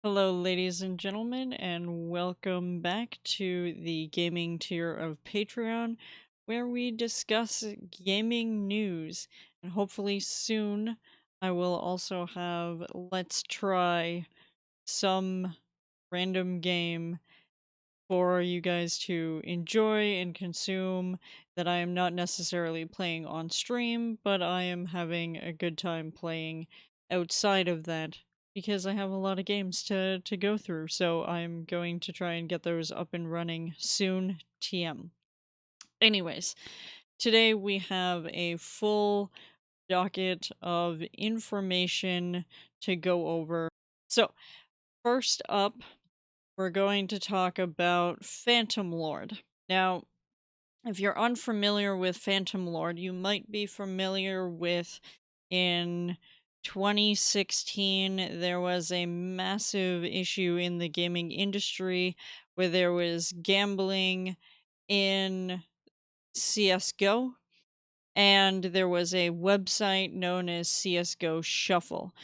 Hello, ladies and gentlemen, and welcome back to the gaming tier of Patreon, where we discuss gaming news. And hopefully, soon I will also have Let's Try some random game for you guys to enjoy and consume that I am not necessarily playing on stream, but I am having a good time playing outside of that because I have a lot of games to go through. So I'm going to try and get those up and running soon. TM. Anyways, today we have a full docket of information to go over. So, first up, we're going to talk about Phantom Lord. Now, if you're unfamiliar with Phantom Lord, you might be familiar with in 2016 there was a massive issue in the gaming industry where there was gambling in CSGO, and there was a website known as CSGO Shuffle,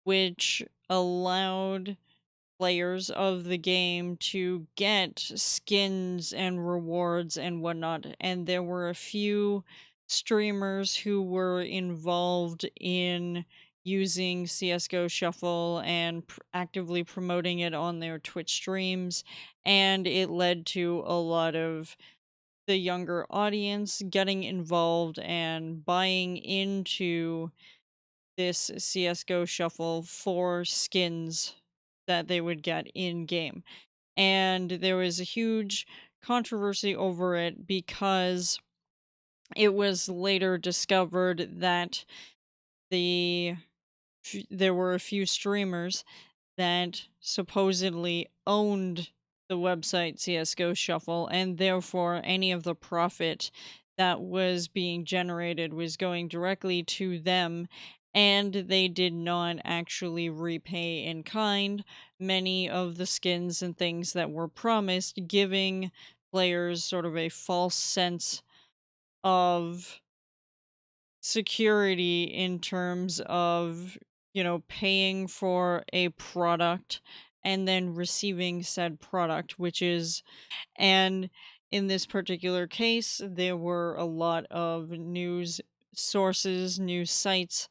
which allowed players of the game to get skins and rewards and whatnot. And there were a few streamers who were involved in using CSGO Shuffle and actively promoting it on their Twitch streams. And it led to a lot of the younger audience getting involved and buying into this CSGO Shuffle for skins that they would get in game. And there was a huge controversy over it because it was later discovered that there were a few streamers that supposedly owned the website CSGO Shuffle, and therefore any of the profit that was being generated was going directly to them, and they did not actually repay in kind many of the skins and things that were promised, giving players sort of a false sense of security in terms of, paying for a product and then receiving said product, and in this particular case, there were a lot of news sources, news sites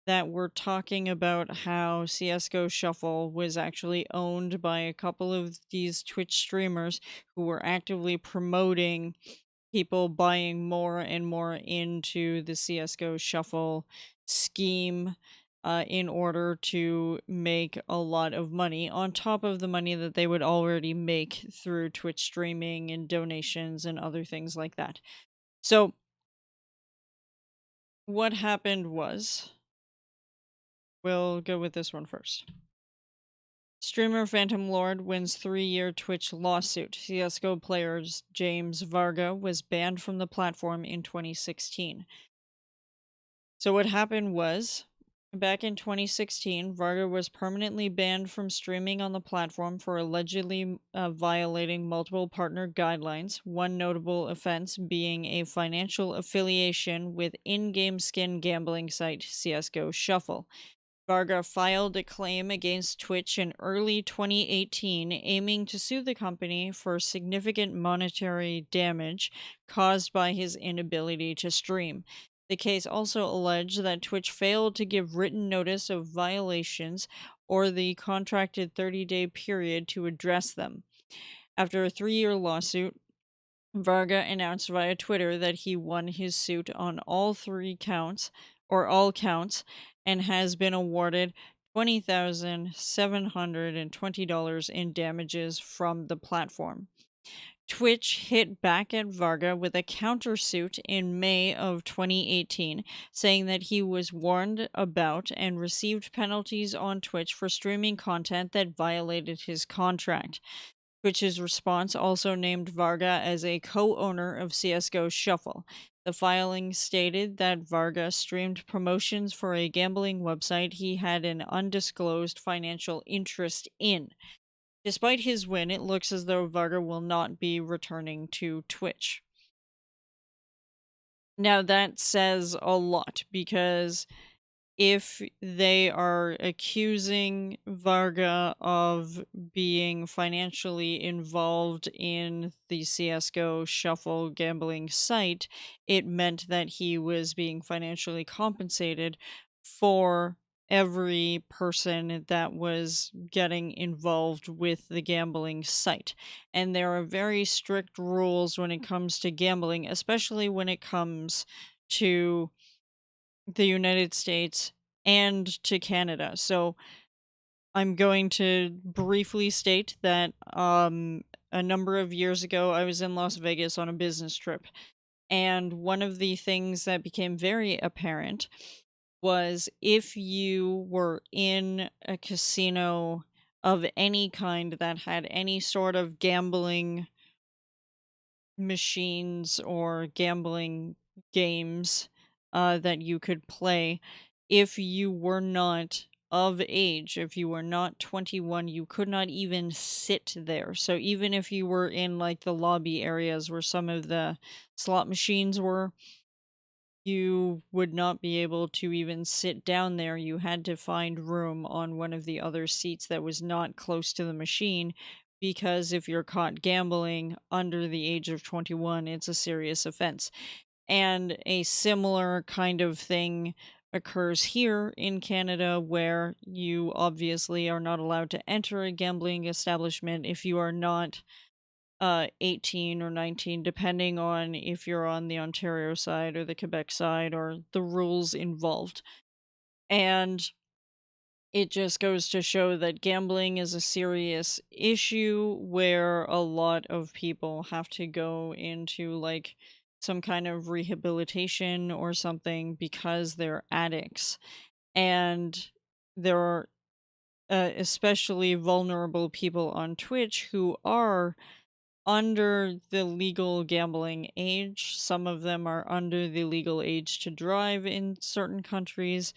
that were talking about how CSGO Shuffle was actually owned by a couple of these Twitch streamers who were actively promoting people buying more and more into the CSGO Shuffle scheme in order to make a lot of money on top of the money that they would already make through Twitch streaming and donations and other things like that. So, what happened was, we'll go with this one first. Streamer Phantom Lord wins 3-year Twitch lawsuit. CSGO players James Varga was banned from the platform in 2016. So what happened was, back in 2016, Varga was permanently banned from streaming on the platform for allegedly violating multiple partner guidelines, one notable offense being a financial affiliation with in-game skin gambling site CSGO Shuffle. Varga filed a claim against Twitch in early 2018, aiming to sue the company for significant monetary damage caused by his inability to stream. The case also alleged that Twitch failed to give written notice of violations or the contracted 30-day period to address them. After a 3-year lawsuit, Varga announced via Twitter that he won his suit on all counts, and has been awarded $20,720 in damages from the platform. Twitch hit back at Varga with a countersuit in May of 2018, saying that he was warned about and received penalties on Twitch for streaming content that violated his contract. Twitch's response also named Varga as a co-owner of CSGO Shuffle. The filing stated that Varga streamed promotions for a gambling website he had an undisclosed financial interest in. Despite his win, it looks as though Varga will not be returning to Twitch. Now that says a lot because if they are accusing Varga of being financially involved in the CSGO Shuffle gambling site, it meant that he was being financially compensated for every person that was getting involved with the gambling site. And there are very strict rules when it comes to gambling, especially when it comes to the United States and to Canada. So I'm going to briefly state that a number of years ago I was in Las Vegas on a business trip, and one of the things that became very apparent was if you were in a casino of any kind that had any sort of gambling machines or gambling games that you could play. If you were not of age, if you were not 21, you could not even sit there. So even if you were in like the lobby areas where some of the slot machines were, you would not be able to even sit down there. You had to find room on one of the other seats that was not close to the machine, because if you're caught gambling under the age of 21, it's a serious offense. And a similar kind of thing occurs here in Canada, where you obviously are not allowed to enter a gambling establishment if you are not 18 or 19, depending on if you're on the Ontario side or the Quebec side or the rules involved. And it just goes to show that gambling is a serious issue where a lot of people have to go into like some kind of rehabilitation or something because they're addicts. And there are especially vulnerable people on Twitch who are under the legal gambling age. Some of them are under the legal age to drive in certain countries.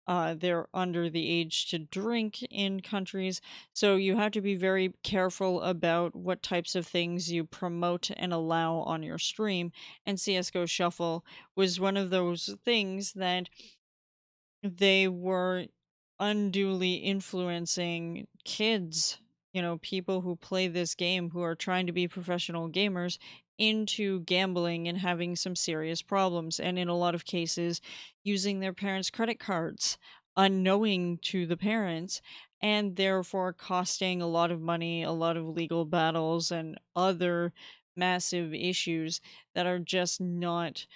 They're under the age to drink in countries. So you have to be very careful about what types of things you promote and allow on your stream. And CSGO Shuffle was one of those things that they were unduly influencing kids, people who play this game who are trying to be professional gamers, into gambling and having some serious problems. And in a lot of cases, using their parents' credit cards unknowing to the parents, and therefore costing a lot of money, a lot of legal battles, and other massive issues that are just not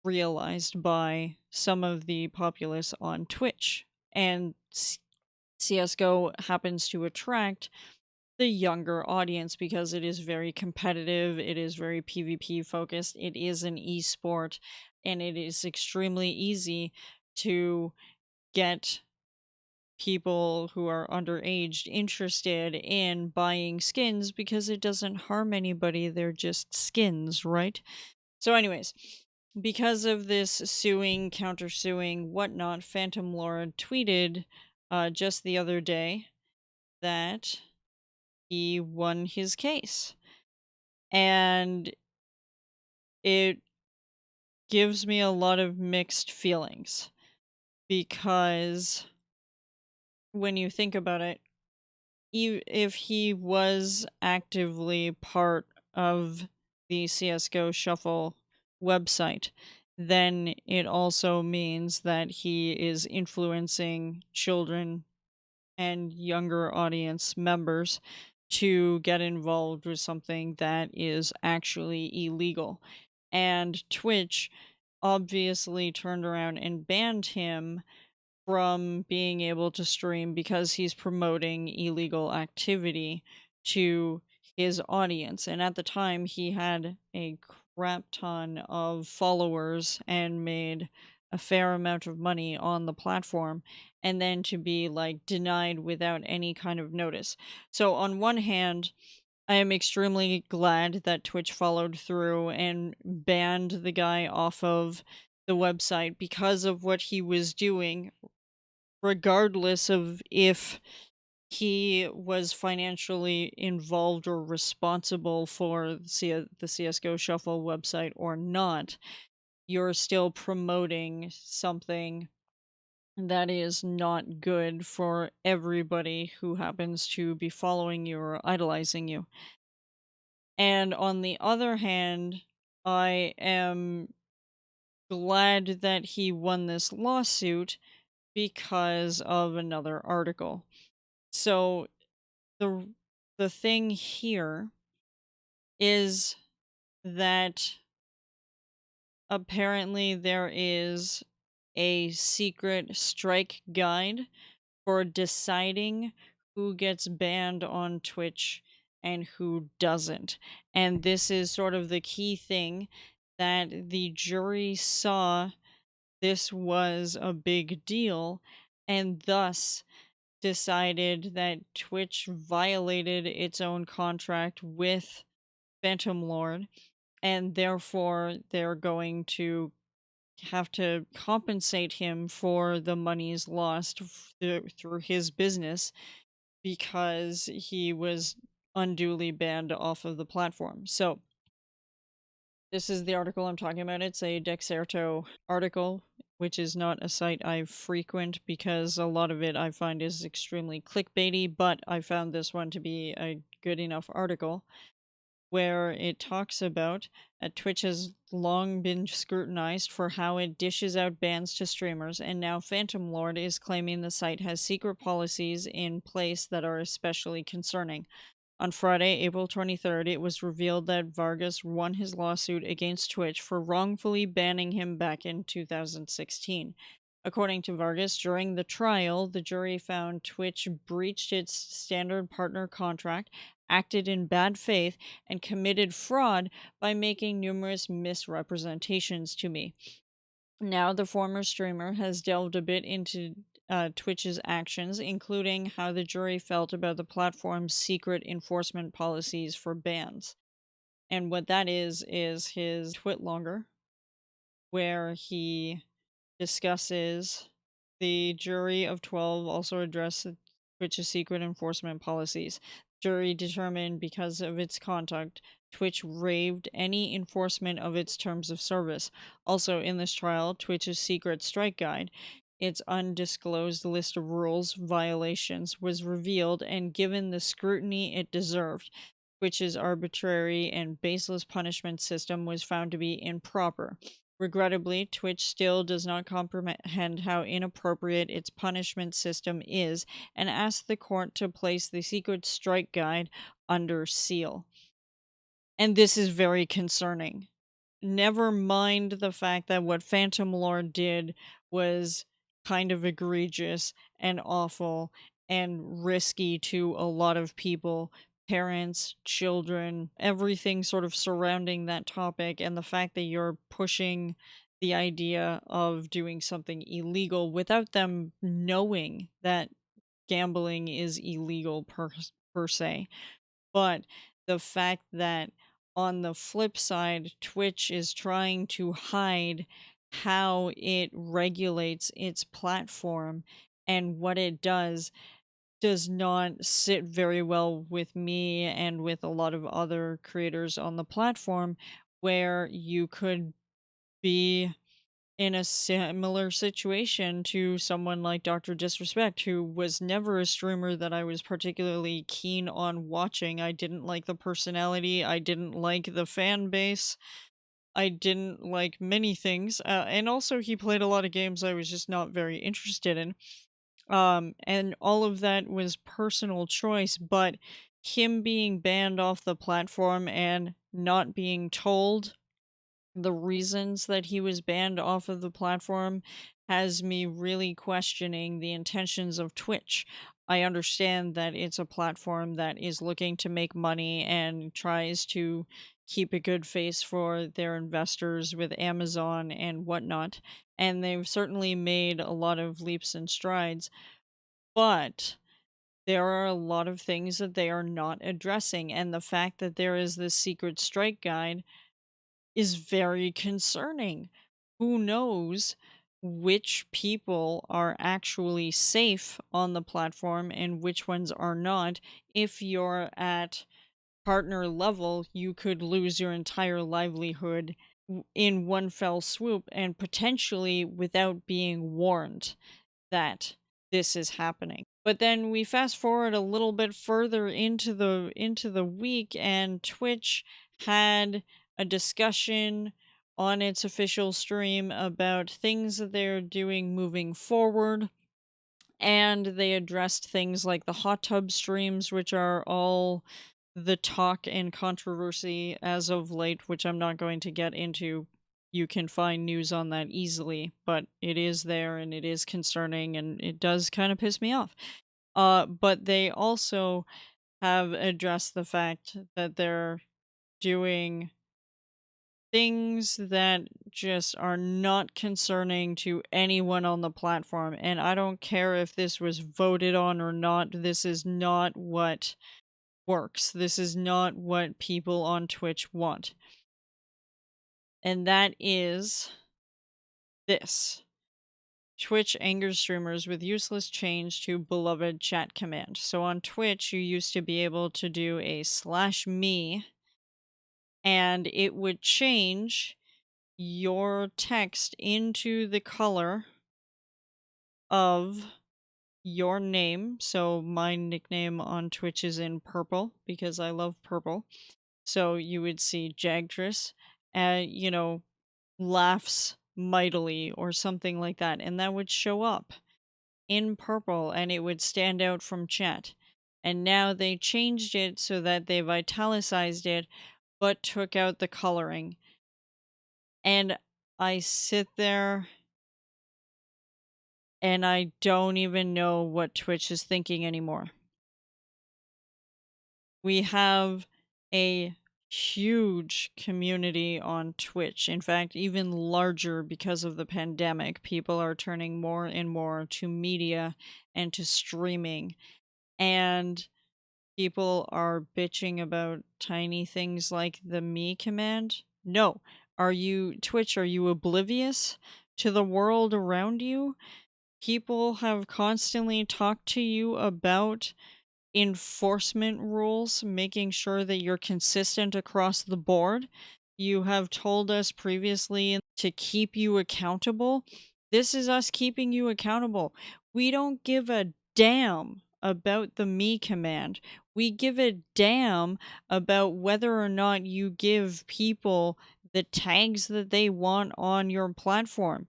realized by some of the populace on Twitch. And CSGO happens to attract the younger audience because it is very competitive, it is very PvP focused, it is an esport, and it is extremely easy to get people who are underage interested in buying skins because it doesn't harm anybody, they're just skins, right? So, anyways, because of this suing, countersuing, whatnot, Phantom Lord tweeted just the other day that he won his case. And it gives me a lot of mixed feelings because when you think about it, if he was actively part of the CSGO Shuffle website, then it also means that he is influencing children and younger audience members to get involved with something that is actually illegal. And Twitch obviously turned around and banned him from being able to stream because he's promoting illegal activity to his audience. And at the time, he had a crap ton of followers and made a fair amount of money on the platform, and then to be like denied without any kind of notice. So, on one hand, I am extremely glad that Twitch followed through and banned the guy off of the website because of what he was doing, regardless of if he was financially involved or responsible for the CSGO Shuffle website or not. You're still promoting something that is not good for everybody who happens to be following you or idolizing you. And on the other hand, I am glad that he won this lawsuit because of another article. So the the thing here is that apparently there is a secret strike guide for deciding who gets banned on Twitch and who doesn't. And this is sort of the key thing that the jury saw this was a big deal and thus decided that Twitch violated its own contract with Phantom Lord, and therefore they're going to have to compensate him for the monies lost through his business because he was unduly banned off of the platform. So, this is the article I'm talking about. It's a Dexerto article, which is not a site I frequent because a lot of it I find is extremely clickbaity, but I found this one to be a good enough article where it talks about Twitch has long been scrutinized for how it dishes out bans to streamers, and now Phantom Lord is claiming the site has secret policies in place that are especially concerning. On Friday, April 23rd, it was revealed that Vargas won his lawsuit against Twitch for wrongfully banning him back in 2016. According to Vargas, during the trial, the jury found Twitch breached its standard partner contract, acted in bad faith, and committed fraud by making numerous misrepresentations to me. Now, the former streamer has delved a bit into Twitch's actions, including how the jury felt about the platform's secret enforcement policies for bans. And what that is his Twitlonger, where he discusses the jury of 12 also addressed Twitch's secret enforcement policies. Jury determined because of its conduct, Twitch waived any enforcement of its terms of service. Also, in this trial, Twitch's secret strike guide, its undisclosed list of rules violations, was revealed and given the scrutiny it deserved. Twitch's arbitrary and baseless punishment system was found to be improper. Regrettably, Twitch still does not comprehend how inappropriate its punishment system is and asks the court to place the secret strike guide under seal. And this is very concerning. Never mind the fact that what Phantom Lord did was kind of egregious and awful and risky to a lot of people, parents, children, everything sort of surrounding that topic, and the fact that you're pushing the idea of doing something illegal without them knowing that gambling is illegal per se. But the fact that on the flip side, Twitch is trying to hide how it regulates its platform and what it does not sit very well with me and with a lot of other creators on the platform, where you could be in a similar situation to someone like Dr. Disrespect, who was never a streamer that I was particularly keen on watching. I didn't like the personality, I didn't like the fan base, I didn't like many things, and also he played a lot of games I was just not very interested in. And all of that was personal choice, but him being banned off the platform and not being told the reasons that he was banned off of the platform has me really questioning the intentions of Twitch. I understand that it's a platform that is looking to make money and tries to keep a good face for their investors with Amazon and whatnot, and they've certainly made a lot of leaps and strides, but there are a lot of things that they are not addressing, and the fact that there is this secret strike guide is very concerning. Who knows which people are actually safe on the platform and which ones are not? If you're at partner level, you could lose your entire livelihood in one fell swoop and potentially without being warned. that this is happening. But then we fast forward a little bit further into the week, and Twitch had a discussion on its official stream about things that they're doing moving forward. And they addressed things like the hot tub streams, which are all the talk and controversy as of late, which I'm not going to get into. You can find news on that easily, but it is there and it is concerning and it does kind of piss me off. But they also have addressed the fact that they're doing things that just are not concerning to anyone on the platform. And I don't care if this was voted on or not, this is not what works. This is not what people on Twitch want. And that is this. Twitch angers streamers with useless change to beloved chat command. So on Twitch, you used to be able to do a /me, and it would change your text into the color of your name. So my nickname on Twitch is in purple because I love purple. So you would see Jagtress, laughs mightily or something like that, and that would show up in purple and it would stand out from chat. And now they changed it so that they've italicized it but took out the coloring. And I sit there and I don't even know what Twitch is thinking anymore. We have a huge community on Twitch. In fact, even larger because of the pandemic. People are turning more and more to media and to streaming. And people are bitching about tiny things like the me command. No. Twitch, are you oblivious to the world around you? People have constantly talked to you about enforcement rules, making sure that you're consistent across the board. You have told us previously to keep you accountable. This is us keeping you accountable. We don't give a damn about the me command. We give a damn about whether or not you give people the tags that they want on your platform.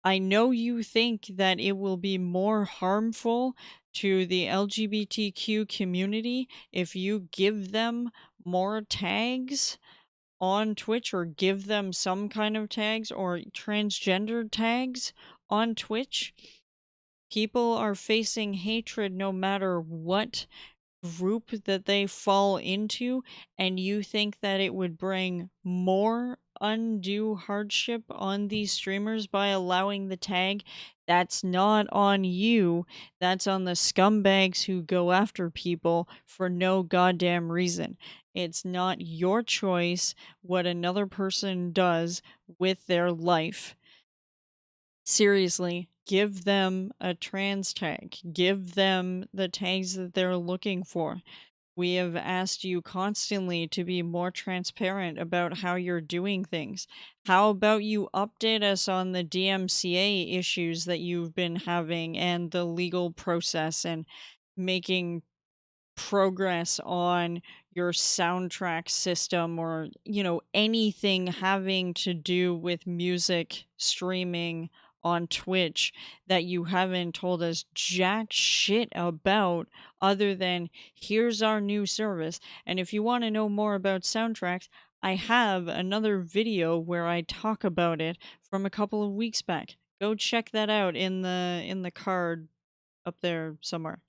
I know you think that it will be more harmful to the LGBTQ community if you give them more tags on Twitch or give them some kind of tags or transgender tags on Twitch. People are facing hatred no matter what group that they fall into, and you think that it would bring more undue hardship on these streamers by allowing the tag. That's not on you. That's on the scumbags who go after people for no goddamn reason. It's not your choice what another person does with their life. Seriously, give them a trans tag. Give them the tags that they're looking for. We have asked you constantly to be more transparent about how you're doing things. How about you update us on the DMCA issues that you've been having and the legal process and making progress on your soundtrack system or, anything having to do with music streaming on Twitch that you haven't told us jack shit about other than here's our new service. And if you want to know more about soundtracks, I have another video where I talk about it from a couple of weeks back. Go check that out in the card up there somewhere.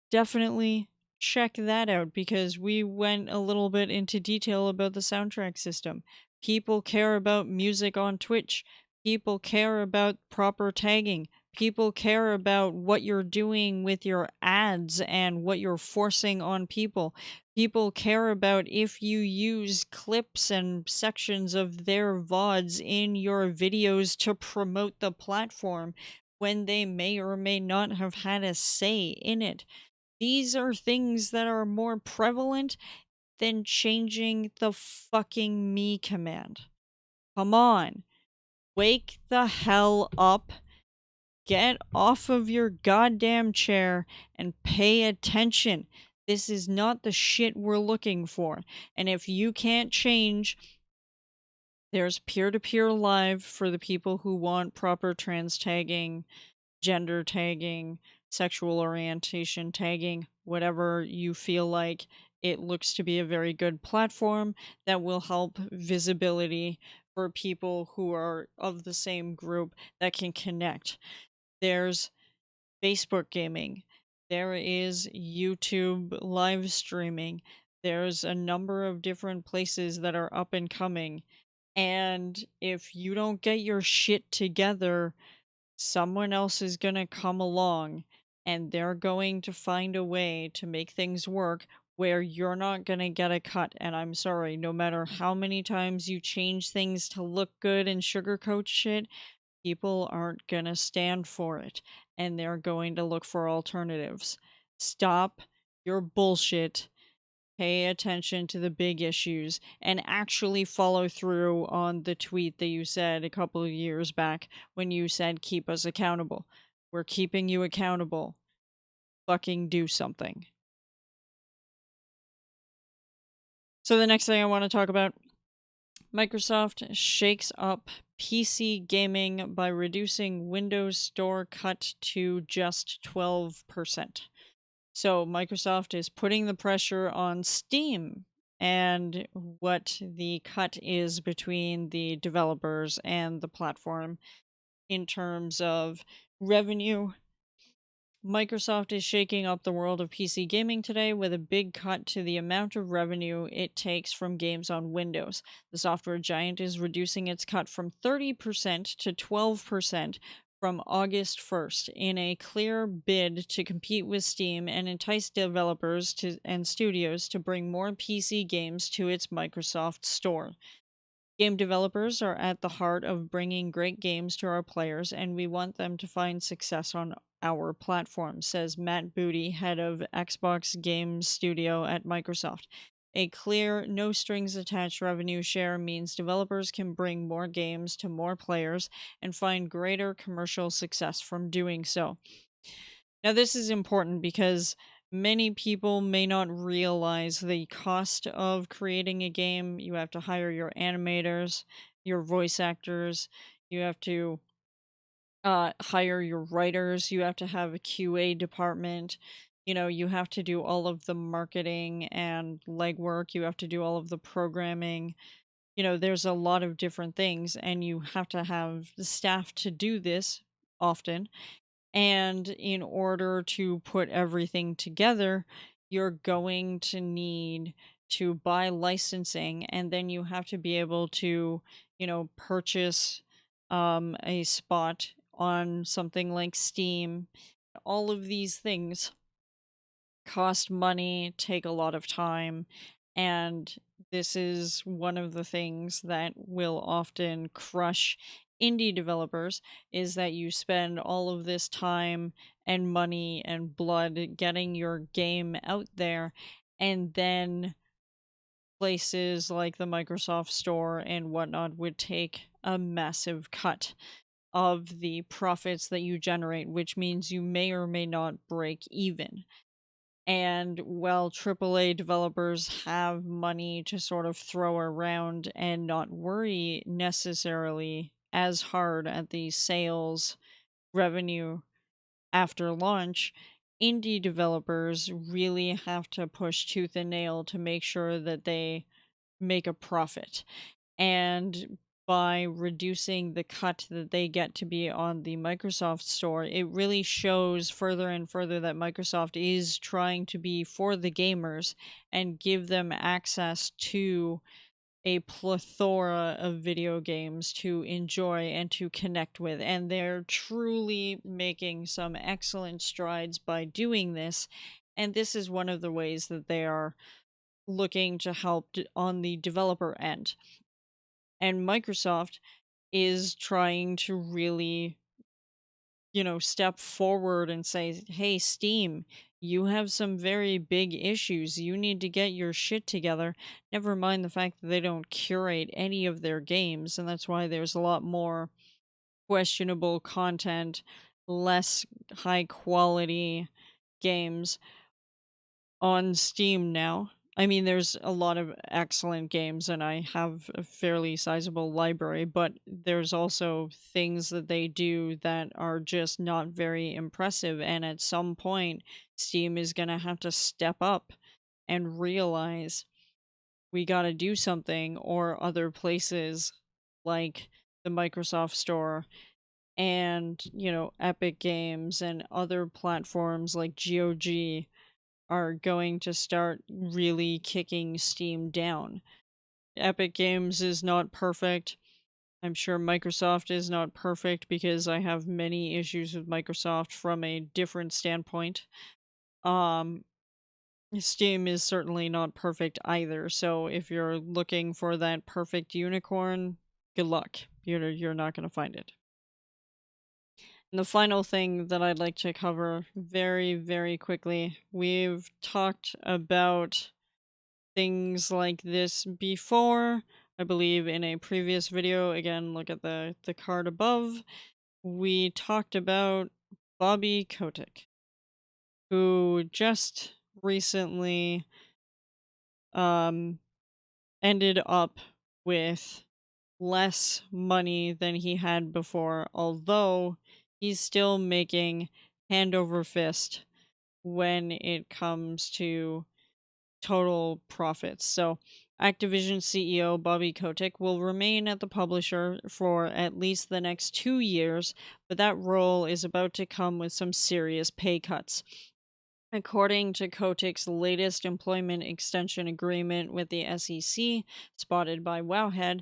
Definitely check that out because we went a little bit into detail about the soundtrack system. People care about music on Twitch. People care about proper tagging. People care about what you're doing with your ads and what you're forcing on people. People care about if you use clips and sections of their VODs in your videos to promote the platform when they may or may not have had a say in it. These are things that are more prevalent than changing the fucking me command. Come on. Wake the hell up get off of your goddamn chair and pay attention. This is not the shit we're looking for. And if you can't change, there's peer to peer live for the people who want proper trans tagging, gender tagging, sexual orientation tagging, whatever you feel like. It looks to be a very good platform that will help visibility for people who are of the same group that can connect. There's Facebook gaming. There is YouTube live streaming. There's a number of different places that are up and coming. And if you don't get your shit together, someone else is going to come along and they're going to find a way to make things work where you're not going to get a cut. And I'm sorry, no matter how many times you change things to look good and sugarcoat shit, people aren't going to stand for it and they're going to look for alternatives. Stop your bullshit. Pay attention to the big issues and actually follow through on the tweet that you said a couple of years back when you said, keep us accountable. We're keeping you accountable. Fucking do something. So, the next thing I want to talk about, Microsoft shakes up PC gaming by reducing Windows Store cut to just 12%. So Microsoft is putting the pressure on Steam and what the cut is between the developers and the platform in terms of revenue. Microsoft is shaking up the world of PC gaming today with a big cut to the amount of revenue it takes from games on Windows. The software giant is reducing its cut from 30% to 12% from August 1st in a clear bid to compete with Steam and entice developers and studios to bring more PC games to its Microsoft Store. Game developers are at the heart of bringing great games to our players, and we want them to find success on our platform, says Matt Booty, head of Xbox Game Studio at Microsoft. A clear, no strings attached revenue share means developers can bring more games to more players and find greater commercial success from doing so. Now, this is important because many people may not realize the cost of creating a game. You have to hire your animators, your voice actors, you have to hire your writers, you have to have a QA department. You have to do all of the marketing and legwork, you have to do all of the programming. There's a lot of different things, and you have to have the staff to do this often. And in order to put everything together, you're going to need to buy licensing, and then you have to be able to, purchase a spot on something like Steam. All of these things cost money, take a lot of time, and this is one of the things that will often crush indie developers is that you spend all of this time and money and blood getting your game out there, and then places like the Microsoft Store and whatnot would take a massive cut of the profits that you generate, which means you may or may not break even. And while AAA developers have money to sort of throw around and not worry necessarily as hard at the sales revenue after launch, indie developers really have to push tooth and nail to make sure that they make a profit. And by reducing the cut that they get to be on the Microsoft Store, it really shows further and further that Microsoft is trying to be for the gamers and give them access to a plethora of video games to enjoy and to connect with. And they're truly making some excellent strides by doing this. And this is one of the ways that they are looking to help on the developer end. And Microsoft is trying to really, step forward and say, hey, Steam, you have some very big issues. You need to get your shit together. Never mind the fact that they don't curate any of their games, and that's why there's a lot more questionable content less high quality games on Steam now. I mean, there's a lot of excellent games, and I have a fairly sizable library, but there's also things that they do that are just not very impressive. And at some point, Steam is going to have to step up and realize we got to do something, or other places like the Microsoft Store and, Epic Games and other platforms like GOG are going to start really kicking Steam down. Epic Games is not perfect. I'm sure Microsoft is not perfect because I have many issues with Microsoft from a different standpoint. Um, Steam is certainly not perfect either. So if you're looking for that perfect unicorn, good luck. You're not going to find it. And the final thing that I'd like to cover very, very quickly, we've talked about things like this before. I believe in a previous video, again, look at the card above, we talked about Bobby Kotick, who just recently um ended up with less money than he had before, although he's still making hand over fist when it comes to total profits. So, Activision CEO Bobby Kotick will remain at the publisher for at least the next 2 years, but that role is about to come with some serious pay cuts. According to Kotick's latest employment extension agreement with the SEC, spotted by Wowhead,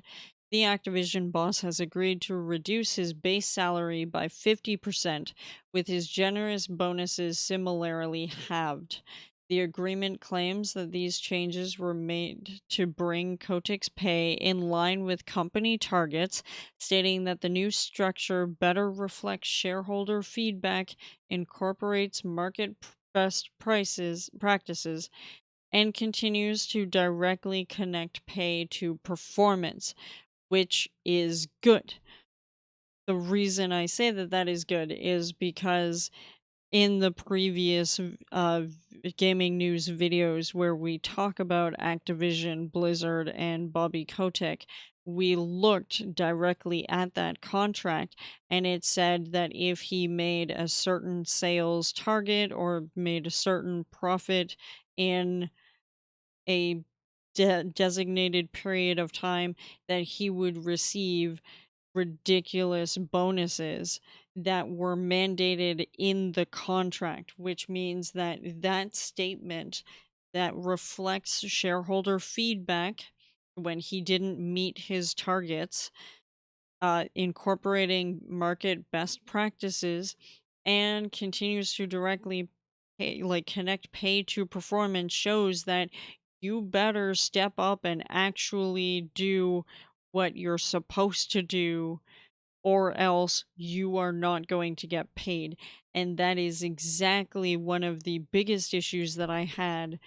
the Activision boss has agreed to reduce his base salary by 50%, with his generous bonuses similarly halved. The agreement claims that these changes were made to bring Kotick's pay in line with company targets, stating that the new structure better reflects shareholder feedback, incorporates market best prices practices, and continues to directly connect pay to performance, which is good. The reason I say that that is good is because in the previous gaming news videos where we talk about Activision, Blizzard, and Bobby Kotick, we looked directly at that contract, and it said that if he made a certain sales target or made a certain profit in a designated period of time, that he would receive ridiculous bonuses that were mandated in the contract, which means that that statement that reflects shareholder feedback when he didn't meet his targets, incorporating market best practices, and continues to directly connect pay to performance, shows that you better step up and actually do what you're supposed to do, or else you are not going to get paid. And that is exactly one of the biggest issues that I had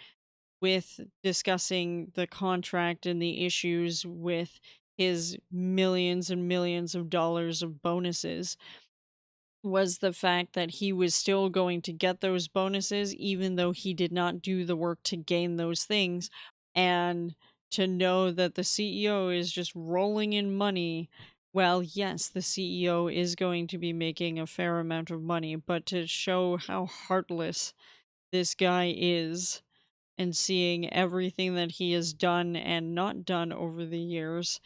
with discussing the contract and the issues with his millions and millions of dollars of bonuses, was the fact that he was still going to get those bonuses even though he did not do the work to gain those things. And to know that the CEO is just rolling in money, well, yes, the CEO is going to be making a fair amount of money, but to show how heartless this guy is, and seeing everything that he has done and not done over the years,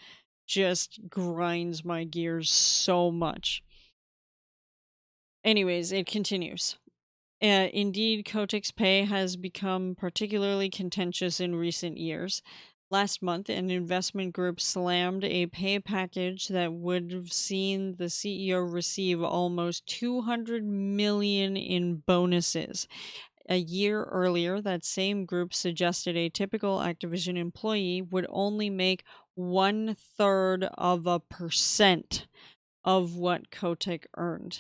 just grinds my gears so much. Anyways, it continues. Indeed, Kotick's pay has become particularly contentious in recent years. Last month, an investment group slammed a pay package that would have seen the CEO receive almost 200 million in bonuses. A year earlier, that same group suggested a typical Activision employee would only make 1/3 of a percent of what Kotick earned.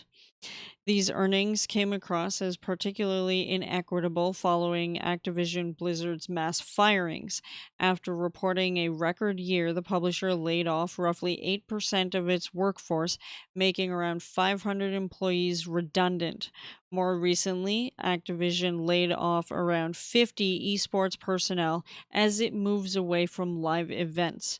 These earnings came across as particularly inequitable following Activision Blizzard's mass firings. After reporting a record year, the publisher laid off roughly 8% of its workforce, making around 500 employees redundant. More recently, Activision laid off around 50 esports personnel as it moves away from live events.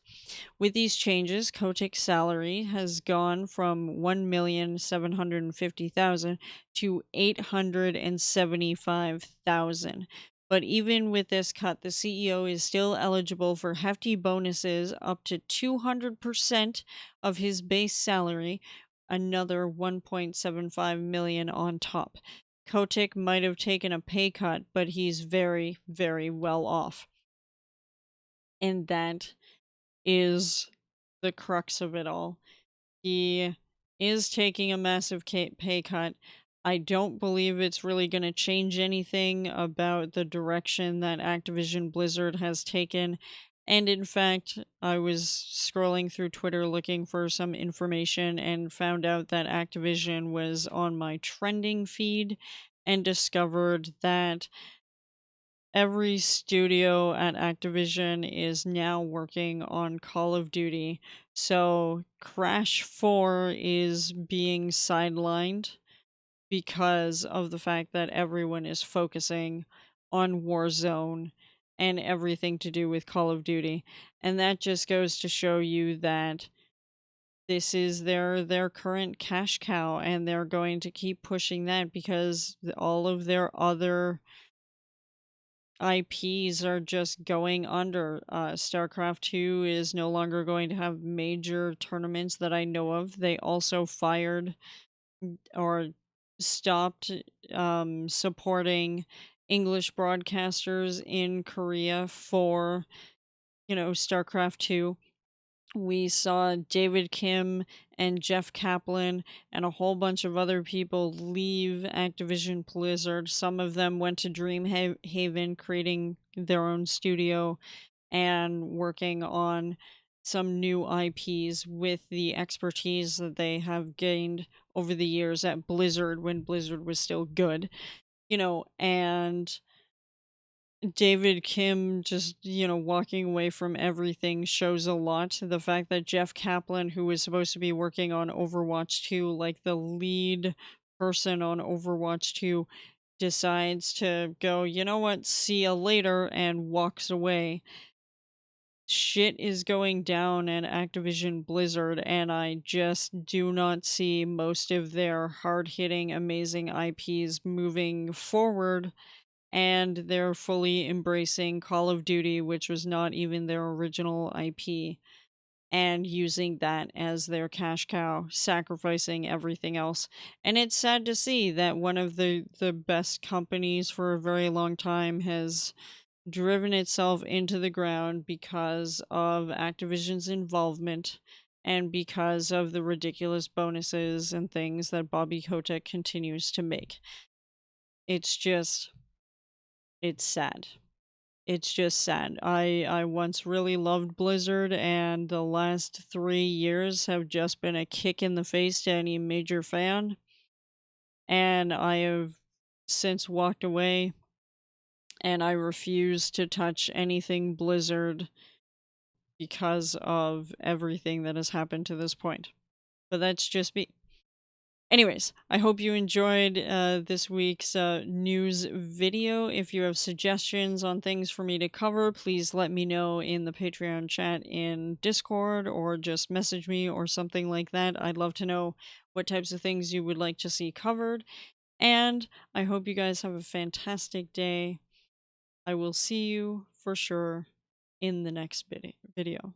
With these changes, Kotick's salary has gone from 1,750,000 to 875,000. But even with this cut, the CEO is still eligible for hefty bonuses up to 200% of his base salary, another 1.75 million on top. Kotick might have taken a pay cut, but he's very, very well off. And that is the crux of it all. He is taking a massive pay cut. I don't believe it's really going to change anything about the direction that Activision Blizzard has taken. And in fact, I was scrolling through Twitter looking for some information and found out that Activision was on my trending feed and discovered that every studio at Activision is now working on Call of Duty. So Crash 4 is being sidelined because of the fact that everyone is focusing on Warzone and everything to do with Call of Duty. And that just goes to show you that this is their current cash cow, and they're going to keep pushing that because all of their other IPs are just going under. StarCraft 2 is no longer going to have major tournaments that I know of. They also fired or stopped supporting English broadcasters in Korea for, StarCraft 2. We saw David Kim and Jeff Kaplan and a whole bunch of other people leave Activision Blizzard. Some of them went to Dreamhaven, creating their own studio and working on some new IPs with the expertise that they have gained over the years at Blizzard when Blizzard was still good, and David Kim just, walking away from everything shows a lot. The fact that Jeff Kaplan, who was supposed to be working on Overwatch 2, like the lead person on Overwatch 2, decides to go, you know what, see ya later, and walks away. Shit is going down at Activision Blizzard, and I just do not see most of their hard hitting, amazing IPs moving forward, and they're fully embracing Call of Duty, which was not even their original IP, and using that as their cash cow, sacrificing everything else. And it's sad to see that one of the best companies for a very long time has driven itself into the ground because of Activision's involvement and because of the ridiculous bonuses and things that Bobby Kotick continues to make. It's just, it's sad. It's just sad. I once really loved Blizzard, and the last 3 years have just been a kick in the face to any major fan. And I have since walked away, and I refuse to touch anything Blizzard because of everything that has happened to this point. But that's just me. Anyways, I hope you enjoyed this week's news video. If you have suggestions on things for me to cover, please let me know in the Patreon chat in Discord, or just message me or something like that. I'd love to know what types of things you would like to see covered. And I hope you guys have a fantastic day. I will see you for sure in the next video.